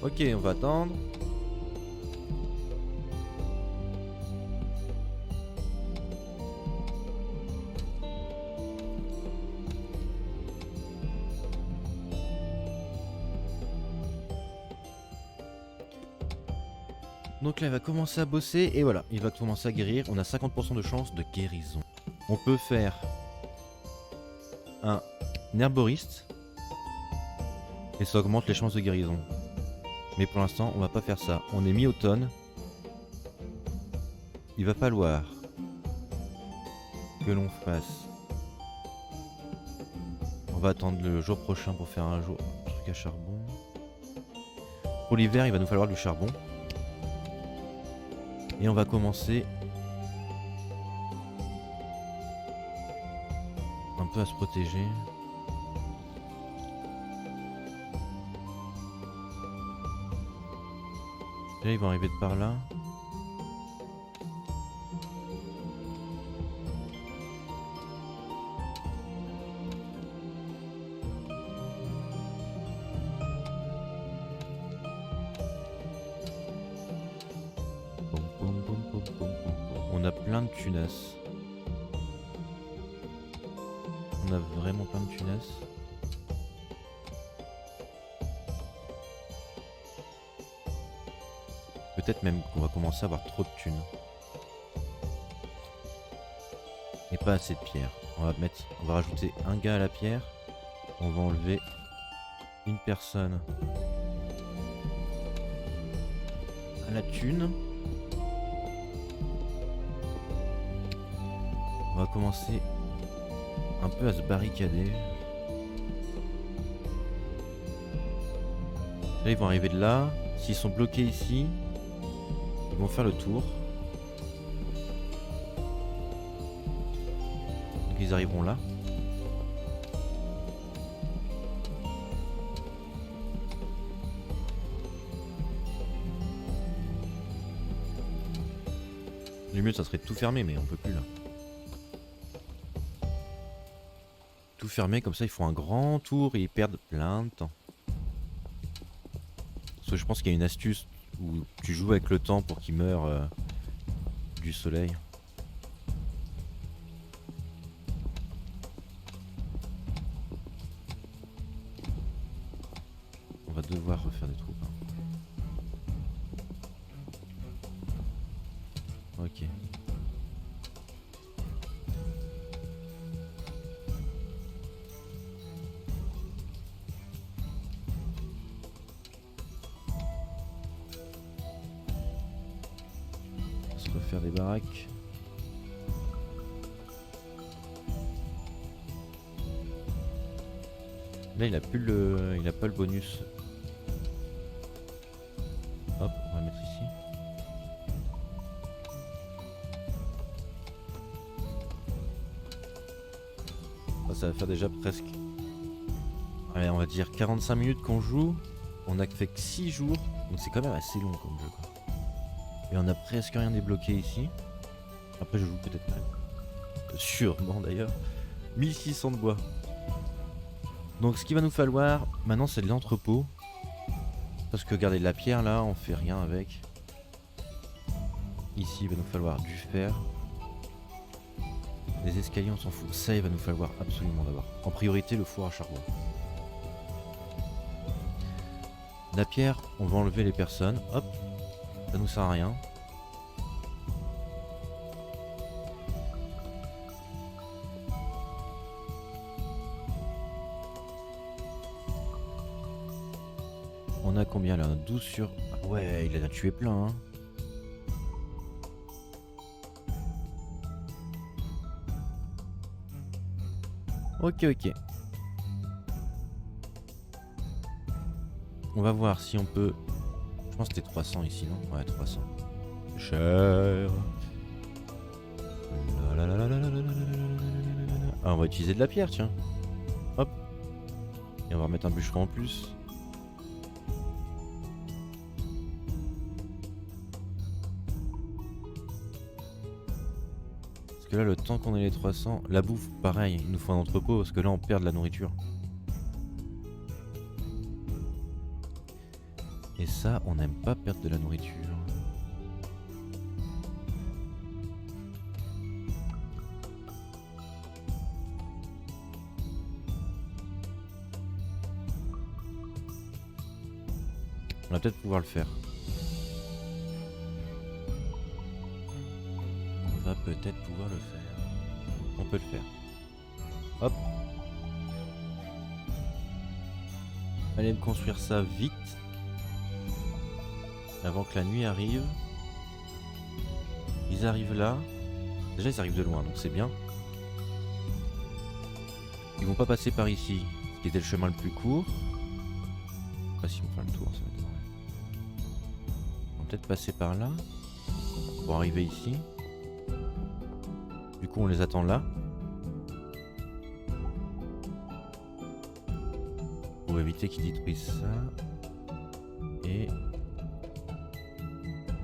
Ok, on va attendre. Donc là il va commencer à bosser et voilà, il va commencer à guérir. On a 50% de chance de guérison. On peut faire un herboriste et ça augmente les chances de guérison. Mais pour l'instant on va pas faire ça. On est mi-automne. Il va falloir que l'on fasse... On va attendre le jour prochain pour faire un truc à charbon. Pour l'hiver il va nous falloir du charbon. Et on va commencer peu à se protéger. Là, ils vont arriver de par là. On a plein de tunas. On a vraiment plein de tunas. Peut-être même qu'on va commencer à avoir trop de thunes. Et pas assez de pierres. On va rajouter un gars à la pierre. On va enlever une personne à la thune. On va commencer un peu à se barricader. Là, ils vont arriver de là. S'ils sont bloqués ici, ils vont faire le tour. Donc ils arriveront là. Le mieux, ça serait de tout fermer, mais on peut plus là. Tout fermer, comme ça ils font un grand tour et ils perdent plein de temps. Parce que je pense qu'il y a une astuce où tu joues avec le temps pour qu'ils meurent du soleil. On va devoir refaire des troupes. Ok. On va se refaire des baraques. Là, il a plus le, il a pas le bonus. Hop, on va mettre ici. Ça va faire déjà presque, allez, on va dire 45 minutes qu'on joue. On a fait que 6 jours, donc c'est quand même assez long comme jeu, quoi. Et on a presque rien débloqué ici. Après je joue peut-être même. Sûrement d'ailleurs. 1600 de bois. Donc ce qu'il va nous falloir maintenant, c'est de l'entrepôt. Parce que regardez, la pierre là, on fait rien avec. Ici il va nous falloir du fer. Les escaliers, on s'en fout. Ça, il va nous falloir absolument d'abord. En priorité, le four à charbon. La pierre, on va enlever les personnes. Hop, ça nous sert à rien. On a combien là? 12 sur... Ah ouais, il en a tué plein, hein. Ok, ok. On va voir si on peut... Je pense que c'était 300 ici, non? Ouais, 300. Cher. Ah, on va utiliser de la pierre, tiens. Hop. Et on va remettre un bûcheron en plus. Parce que là, le temps qu'on ait les 300... La bouffe, pareil, il nous faut un entrepôt, parce que là, on perd de la nourriture. Et ça, on n'aime pas perdre de la nourriture. On va peut-être pouvoir le faire. On va peut-être pouvoir le faire. On peut le faire. Hop. Allez me construire ça vite. Avant que la nuit arrive. Ils arrivent là. Déjà ils arrivent de loin, donc c'est bien. Ils vont pas passer par ici, ce qui était le chemin le plus court. Je sais pas s'ils vont faire le tour, ça va être vrai. Ils vont peut-être passer par là. Pour arriver ici. Du coup on les attend là. va éviter qu'ils détruisent ça. Et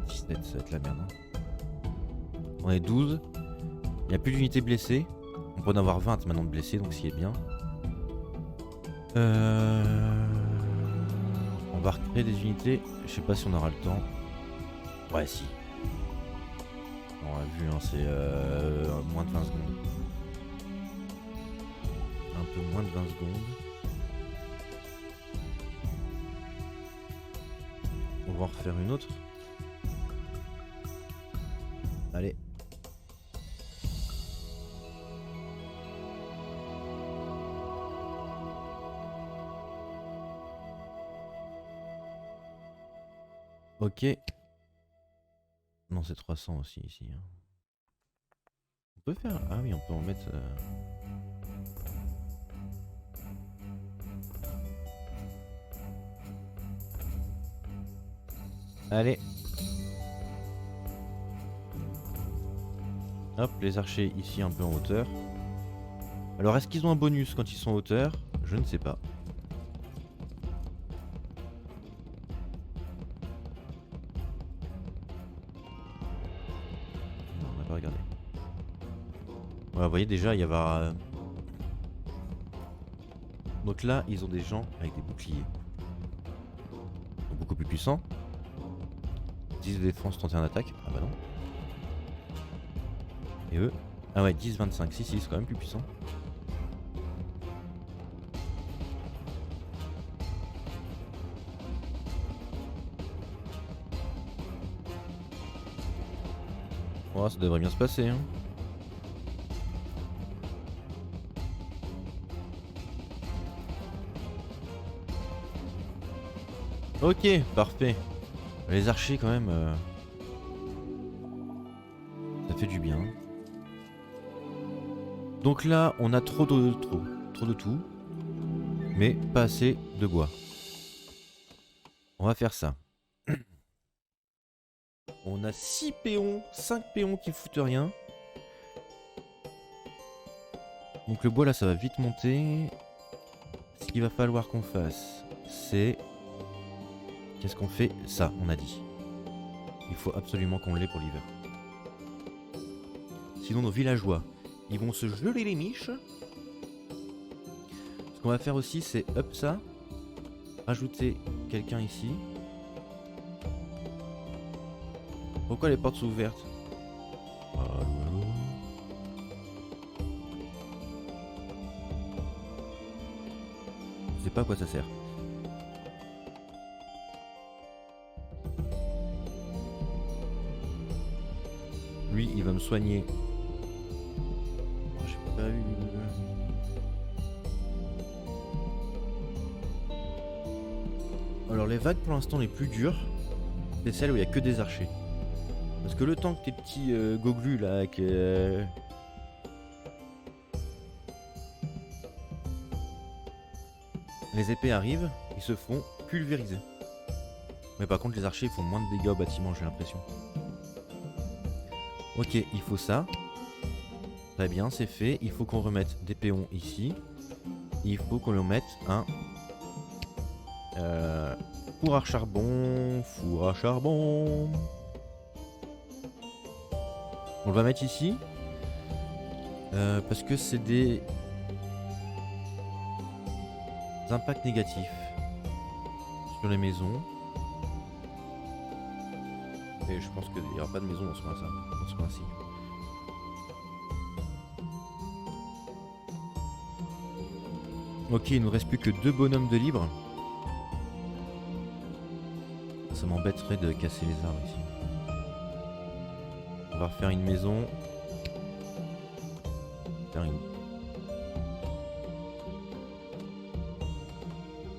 17, ça va être la merde. Hein. On est 12. Il n'y a plus d'unités blessées. On peut en avoir 20 maintenant de blessés, donc ce qui est bien. On va recréer des unités. Je sais pas si on aura le temps. Ouais, si. On l'a vu, hein, c'est moins de 20 secondes. Un peu moins de 20 secondes. On va en refaire une autre. Allez. Ok. Non, c'est 300 aussi ici. Hein. On peut faire... Ah oui, on peut en mettre... Allez. Hop, les archers ici un peu en hauteur. Alors, est-ce qu'ils ont un bonus quand ils sont en hauteur? Je ne sais pas. Non, on n'a pas regardé. Voilà, vous voyez déjà, il y a... Donc là, ils ont des gens avec des boucliers. Donc beaucoup plus puissants. 10 de défense, 31 d'attaque. Ah bah non. Et eux... Ah ouais, 10, 25. Si, c'est quand même plus puissant. Oh, ça devrait bien se passer, hein. Ok, parfait. Les archers quand même... Ça fait du bien. Donc là, on a trop de tout. Mais pas assez de bois. On va faire ça. On a 6 péons, 5 péons qui foutent rien. Donc le bois là, ça va vite monter. Ce qu'il va falloir qu'on fasse, c'est... Qu'est-ce qu'on fait? Ça, on a dit. Il faut absolument qu'on l'ait pour l'hiver. Sinon nos villageois, ils vont se geler les miches. Ce qu'on va faire aussi, c'est up ça. Rajouter quelqu'un ici. Pourquoi les portes sont ouvertes? Je sais pas à quoi ça sert. Lui, il va me soigner. Oh, j'ai pas eu... Alors les vagues pour l'instant les plus dures, c'est celles où il n'y a que des archers. Parce que le temps que tes petits goglus là, avec les épées arrivent, ils se font pulvériser. Mais par contre les archers font moins de dégâts au bâtiment, j'ai l'impression. Ok, il faut ça. Très bien, c'est fait. Il faut qu'on remette des péons ici. Il faut qu'on leur mette un four à charbon. Four à charbon. On le va mettre ici. Parce que c'est des impacts négatifs sur les maisons. Et je pense qu'il n'y aura pas de maison dans ce coin-ci. Ok, il nous reste plus que 2 bonhommes de libre. Ça m'embêterait de casser les arbres ici. On va refaire une maison. Faire une...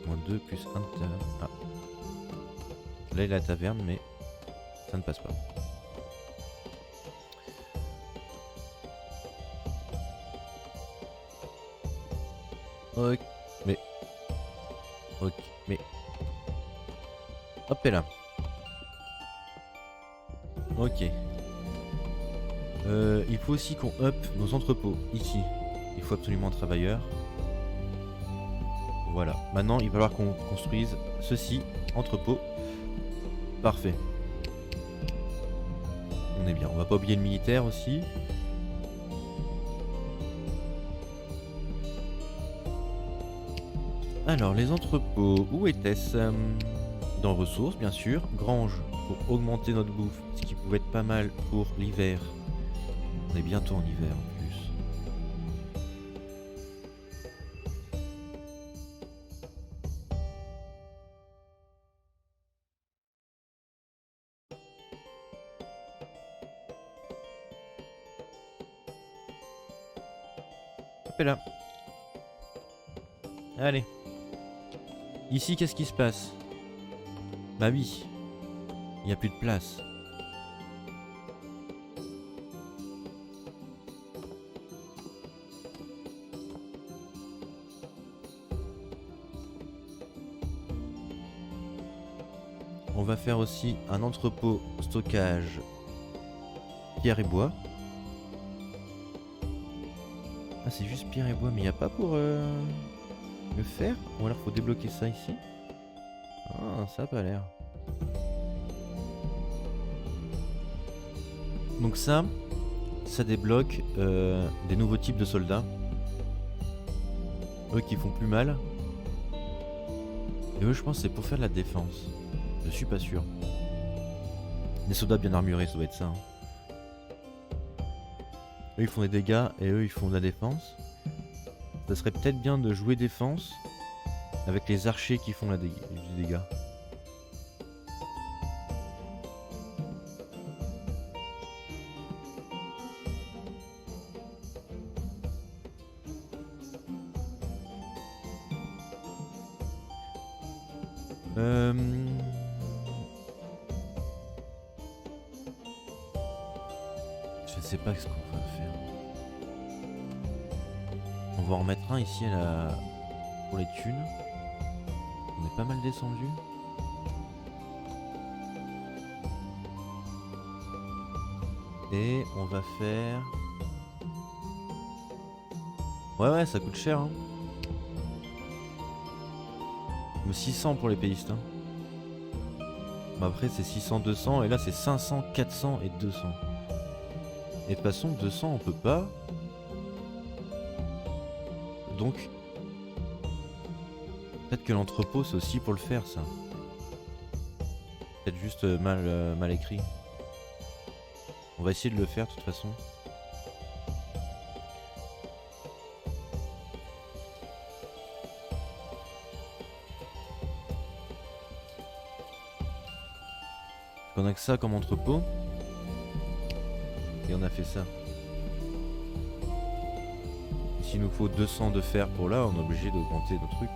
Moins 2 plus 1 de taverne. Ah. Là il y a la taverne mais ça ne passe pas. Ok, mais... Ok, mais... Hop et là. Ok. Il faut aussi qu'on up nos entrepôts ici. Il faut absolument un travailleur. Voilà. Maintenant, il va falloir qu'on construise ceci. Entrepôt. Parfait. On est bien. On va pas oublier le militaire aussi. Alors, les entrepôts, où était-ce? Dans ressources, bien sûr. Grange, pour augmenter notre bouffe, ce qui pouvait être pas mal pour l'hiver. On est bientôt en hiver en plus. Hop là. Allez. Ici, qu'est-ce qui se passe? Bah oui. Il n'y a plus de place. On va faire aussi un entrepôt stockage pierre et bois. Ah, c'est juste pierre et bois, mais il n'y a pas pour le fer? Ou alors faut débloquer ça ici? Ah, ça a pas l'air. Donc ça débloque des nouveaux types de soldats. Eux qui font plus mal. Et eux, je pense que c'est pour faire de la défense. Je suis pas sûr. Des soldats bien armurés, ça doit être ça. Hein. Eux, ils font des dégâts et eux, ils font de la défense. Ça serait peut-être bien de jouer défense avec les archers qui font du dégât. Je sais pas ce qu'on va faire. On va en remettre un ici pour les thunes. On est pas mal descendu. Et on va faire... Ouais, ça coûte cher. Hein. Mais 600 pour les péistes. Hein. Bah après c'est 600, 200 et là c'est 500, 400 et 200. Et de toute façon 200 on peut pas. Donc peut-être que l'entrepôt c'est aussi pour le faire ça. Peut-être juste mal écrit. On va essayer de le faire de toute façon. On a que ça comme entrepôt. Et on a fait ça. S'il nous faut 200 de fer pour là, on est obligé d'augmenter nos trucs.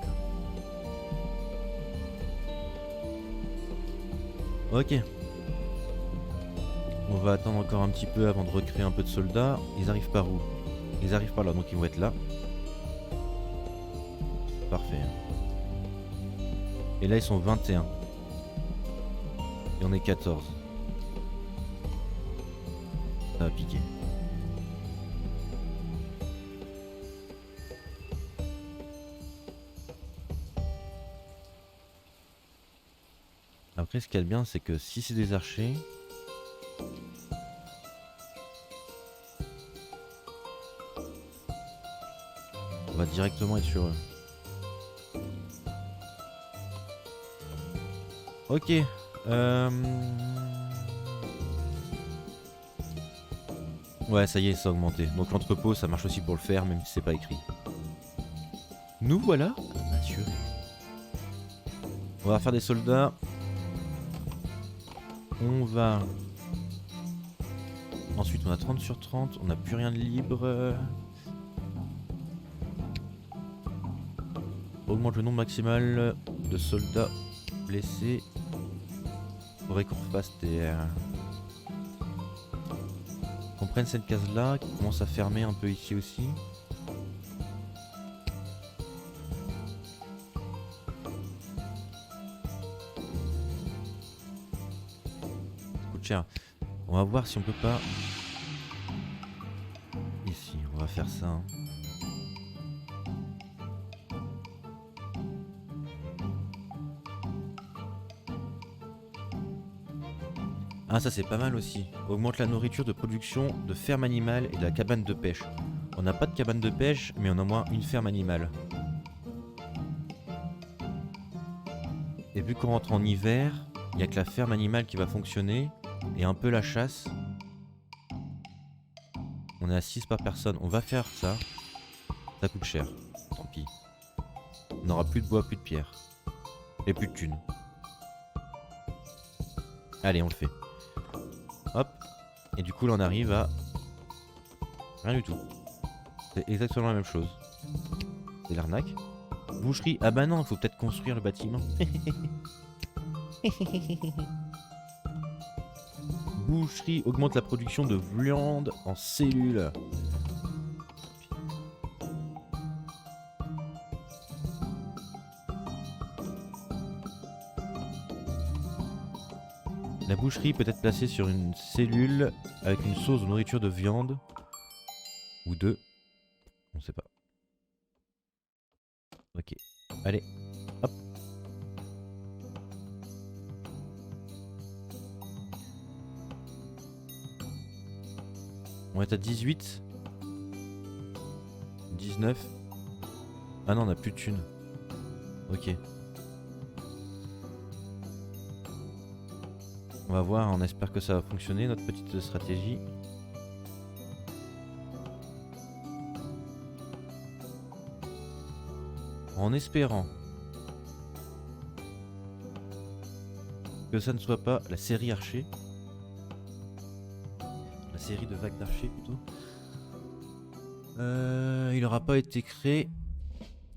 Ok. On va attendre encore un petit peu avant de recréer un peu de soldats. Ils arrivent par où? Ils arrivent par là, donc ils vont être là. Parfait. Et là ils sont 21. Et on est 14. Ça va piquer. Après ce qu'il y a de bien c'est que si c'est des archers... on va directement être sur eux. Ok. Ouais, ça y est, ça a augmenté. Donc l'entrepôt, ça marche aussi pour le faire, même si c'est pas écrit. Nous voilà, Mathieu. On va faire des soldats. On va... Ensuite, on a 30 sur 30. On n'a plus rien de libre. Augmente le nombre maximal de soldats blessés. Faudrait qu'on refasse des... qu'on prenne cette case là, qui commence à fermer un peu ici aussi. Ça coûte cher. On va voir si on peut pas... Ici, on va faire ça. Ah, ça c'est pas mal aussi. Augmente la nourriture de production de ferme animale et de la cabane de pêche. On n'a pas de cabane de pêche, mais on a au moins une ferme animale. Et vu qu'on rentre en hiver, il n'y a que la ferme animale qui va fonctionner. Et un peu la chasse. On est à 6 par personne. On va faire ça. Ça coûte cher. Tant pis. On n'aura plus de bois, plus de pierre. Et plus de thunes. Allez, on le fait. Hop. Et du coup, là, on arrive à... rien du tout. C'est exactement la même chose. C'est l'arnaque. Boucherie. Ah bah non, il faut peut-être construire le bâtiment. Boucherie augmente la production de viande en cellules. La boucherie peut être placée sur une cellule avec une sauce de nourriture de viande. Ou de... on sait pas. Ok. Allez. Hop. On est à 18. 19. Ah non, on a plus de thunes. Ok. On va voir, on espère que ça va fonctionner, notre petite stratégie. En espérant que ça ne soit pas la série Archer. La série de vagues d'Archer plutôt. Il n'aura pas été créé.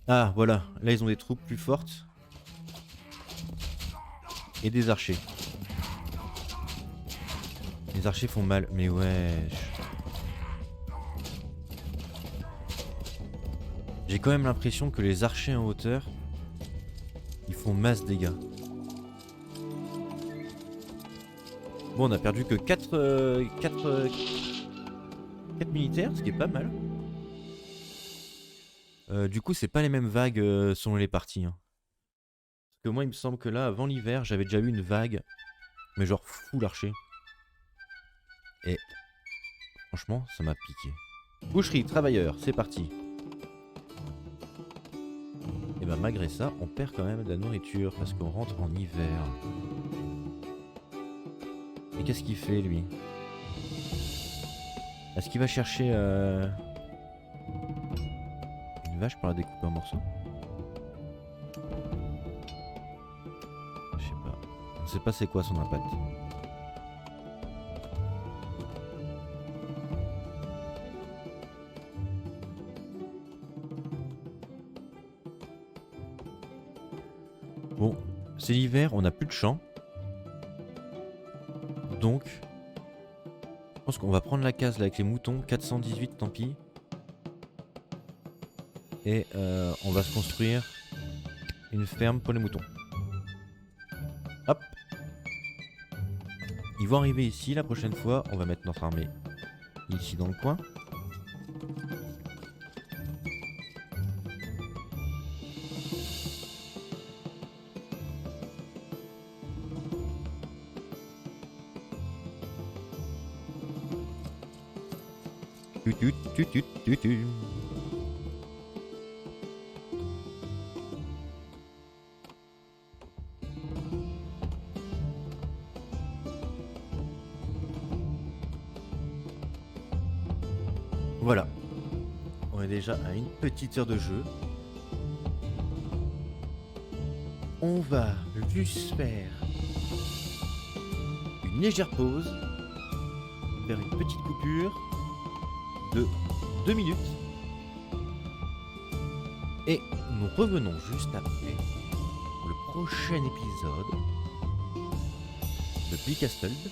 Ah voilà, là ils ont des troupes plus fortes. Et des archers. Les archers font mal, mais wesh. J'ai quand même l'impression que les archers en hauteur, ils font masse dégâts. Bon, on a perdu que 4 militaires, ce qui est pas mal. Du coup, c'est pas les mêmes vagues selon les parties. Hein. Parce que moi, il me semble que là, avant l'hiver, j'avais déjà eu une vague, mais genre full archer. Et franchement, ça m'a piqué. Boucherie, travailleurs, c'est parti. Et ben malgré ça, on perd quand même de la nourriture parce qu'on rentre en hiver. Et qu'est-ce qu'il fait lui? Est-ce qu'il va chercher une vache pour la découper en morceaux? Je sais pas. On sait pas c'est quoi son impact. Bon, c'est l'hiver, on n'a plus de champs. Donc, je pense qu'on va prendre la case là avec les moutons. 418, tant pis. Et on va se construire une ferme pour les moutons. Hop. Ils vont arriver ici la prochaine fois. On va mettre notre armée ici dans le coin. Voilà. On est déjà à une petite heure de jeu. On va juste faire une légère pause. Faire une petite coupure de 2 minutes. Et nous revenons juste après pour le prochain épisode de Blicastled.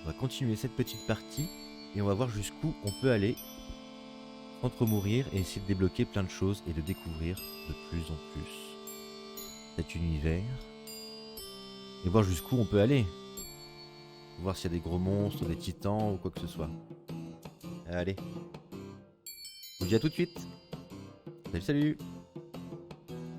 On va continuer cette petite partie et on va voir jusqu'où on peut aller entre mourir et essayer de débloquer plein de choses et de découvrir de plus en plus cet univers et voir jusqu'où on peut aller. Voir s'il y a des gros monstres, des titans ou quoi que ce soit. Allez. Je vous dis à tout de suite. Salut, salut.